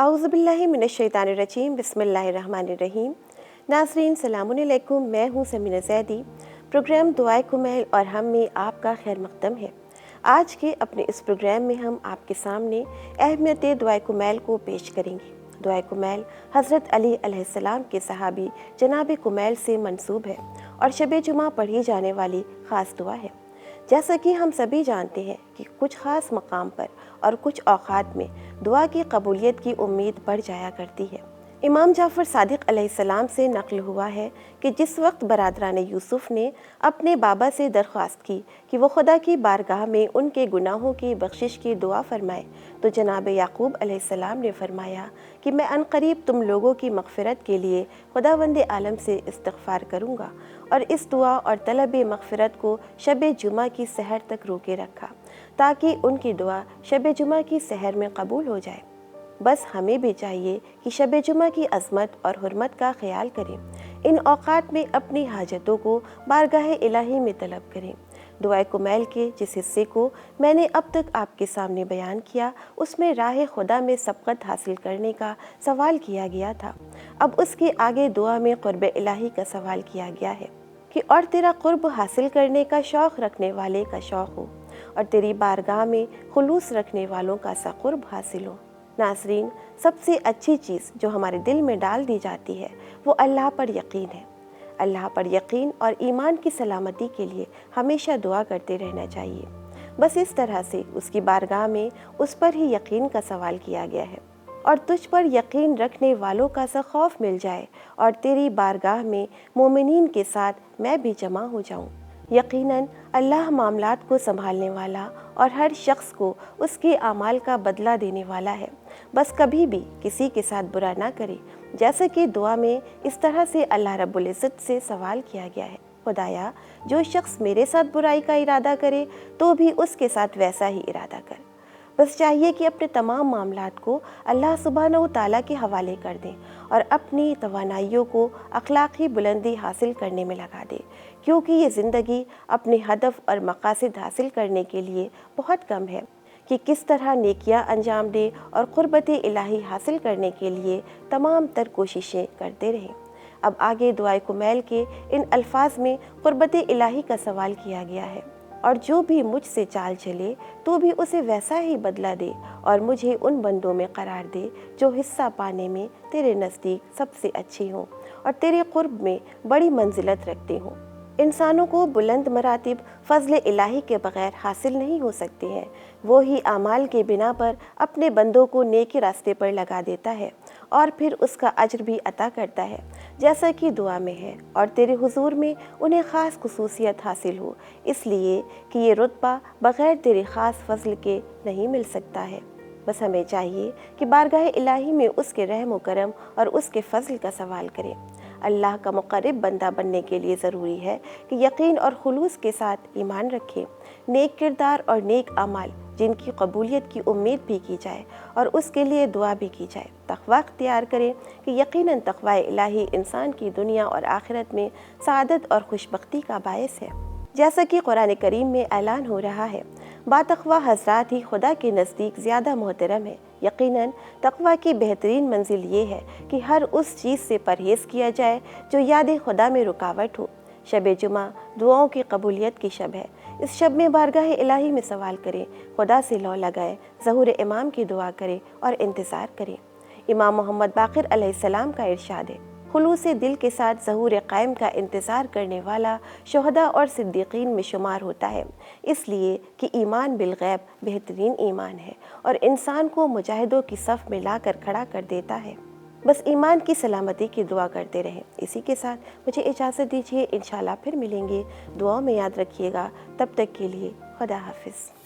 आऊज़ु बिल्लाहि मिनश्शैतानिर्रजीम बिस्मिल्लाहिर्रहमानिर्रहीम। नाज़रीन सलामुन अलैकुम, मैं हूँ समीना ज़ैदी। प्रोग्राम दुआए कुमैल और हम में आपका खैर मक़दम है। आज के अपने इस प्रोग्राम में हम आपके सामने अहमियत दुआए कुमैल को पेश करेंगे। दुआए कुमैल हज़रत अली अलैहिस्सलाम के सहाबी जनाब कुमैल से मंसूब है और शब जुमा पढ़ी जाने वाली ख़ास दुआ है। जैसा कि हम सभी जानते हैं कि कुछ ख़ास मकाम पर और कुछ औक़ात में दुआ की कबूलियत की उम्मीद बढ़ जाया करती है। इमाम जाफ़र सादिक़ अलैहिस्सलाम से नक़ल हुआ है कि जिस वक्त बरादरान यूसुफ़ ने अपने बाबा से दरख्वास्त की कि वो खुदा की बारगाह में उनके गुनाहों की बख्शिश की दुआ फरमाए, तो जनाब याक़ूब अलैहिस्सलाम ने फरमाया कि मैं अनक़रीब तुम लोगों की मग़फ़िरत के लिए खुदावंद आलम से इस्तिग़फ़ार करूँगा, और इस दुआ और तलब मग़फ़िरत को शब जुमा की सहर तक रोके रखा ताकि उनकी दुआ शब जुमा की सहर में कबूल हो जाए। बस हमें भी चाहिए कि शब जुमा की अज़मत और हुर्मत का ख़याल करें। इन औक़ात में अपनी हाजतों को बारगाह इलाही में तलब करें। दुआए कुमैल के जिस हिस्से को मैंने अब तक आपके सामने बयान किया, उसमें राह खुदा में सबक़त हासिल करने का सवाल किया गया था। अब उसके आगे दुआ में क़ुर्ब इलाही का सवाल किया गया है कि और तेरा क़ुर्ब हासिल करने का शौक़ रखने वाले का शौक़ हो और तेरी बारगाह में खुलूस रखने वालों का सा क़ुर्ब हासिल हो। नाज़रीन, सबसे अच्छी चीज़ जो हमारे दिल में डाल दी जाती है वो अल्लाह पर यकीन है। अल्लाह पर यकीन और ईमान की सलामती के लिए हमेशा दुआ करते रहना चाहिए। बस इस तरह से उसकी बारगाह में उस पर ही यकीन का सवाल किया गया है और तुझ पर यकीन रखने वालों का सा खौफ मिल जाए और तेरी बारगाह में मोमिनीन के साथ मैं भी जमा हो जाऊं। यकीनन अल्लाह मामलात को संभालने वाला और हर शख्स को उसके आमाल का बदला देने वाला है। बस कभी भी किसी के साथ बुरा ना करे, जैसा कि दुआ में इस तरह से अल्लाह रब्बुल इज़्ज़त से सवाल किया गया है, खुदाया जो शख्स मेरे साथ बुराई का इरादा करे तो भी उसके साथ वैसा ही इरादा कर। बस चाहिए कि अपने तमाम मामलात को अल्लाह सुब्हानहू तआला के हवाले कर दें और अपनी तवानाइयों को अखलाक़ी बुलंदी हासिल करने में लगा दें, क्योंकि ये ज़िंदगी अपने हदफ और मकासद हासिल करने के लिए बहुत कम है कि किस तरह नेकियां अंजाम दे और क़ुर्बत इलाही हासिल करने के लिए तमाम तर कोशिशें करते रहें। अब आगे दुआए कुमैल के इन अल्फाज में क़ुर्बत इलाही का सवाल किया गया है, और जो भी मुझसे चाल चले तो भी उसे वैसा ही बदला दे और मुझे उन बंदों में करार दे जो हिस्सा पाने में तेरे नज़दीक सबसे अच्छी हों और तेरे क़ुर्ब में बड़ी मंजिलत रखते हों। इंसानों को बुलंद मरातिब फ़ज़्ल इलाही के बग़ैर हासिल नहीं हो सकते हैं। वो ही आमाल के बिना पर अपने बंदों को नेकी रास्ते पर लगा देता है और फिर उसका अज्र भी अता करता है, जैसा कि दुआ में है, और तेरे हुजूर में उन्हें ख़ास खुसूसियत हासिल हो, इसलिए कि ये रुतबा बग़ैर तेरे ख़ास फ़ज़्ल के नहीं मिल सकता है। बस हमें चाहिए कि बारगाह इलाही में उसके रहम व करम और उसके फ़ज़्ल का सवाल करें। अल्लाह का मुक़र्रब बंदा बनने के लिए ज़रूरी है कि यकीन और खुलूस के साथ ईमान रखें, नेक किरदार और नेक अमाल जिनकी कबूलियत की उम्मीद भी की जाए और उसके लिए दुआ भी की जाए। तक़वा अख्तियार करें कि यकीनन तक़वा इलाही इंसान की दुनिया और आखिरत में सआदत और खुशबख्ती का बायस है। जैसा कि कुरान करीम में ऐलान हो रहा है, बातक़वा हज़रात ही खुदा के नज़दीक ज़्यादा मोहतरम है। यकीनन तक़वा की बेहतरीन मंजिल ये है कि हर उस चीज़ से परहेज़ किया जाए जो याद खुदा में रुकावट हो। शब जुमा दुआओं की कबूलियत की शब है। इस शब में बारगाह इलाही में सवाल करें, खुदा से लौ लगाएं, ज़हूर इमाम की दुआ करें और इंतज़ार करें। इमाम मोहम्मद बाक़िर अलैहिस्सलाम का इरशाद है, खुलूस दिल के साथ ज़हूर क़ायम का इंतज़ार करने वाला शुहदा और सिद्दीक़ीन में शुमार होता है, इसलिए कि ईमान बिलग़ैब बेहतरीन ईमान है और इंसान को मुजाहिदों की सफ़ में लाकर खड़ा कर देता है। बस ईमान की सलामती की दुआ करते रहें। इसी के साथ मुझे इजाज़त दीजिए, इंशाअल्लाह फिर मिलेंगे। दुआओं में याद रखिएगा। तब तक के लिए खुदा हाफ़िज़।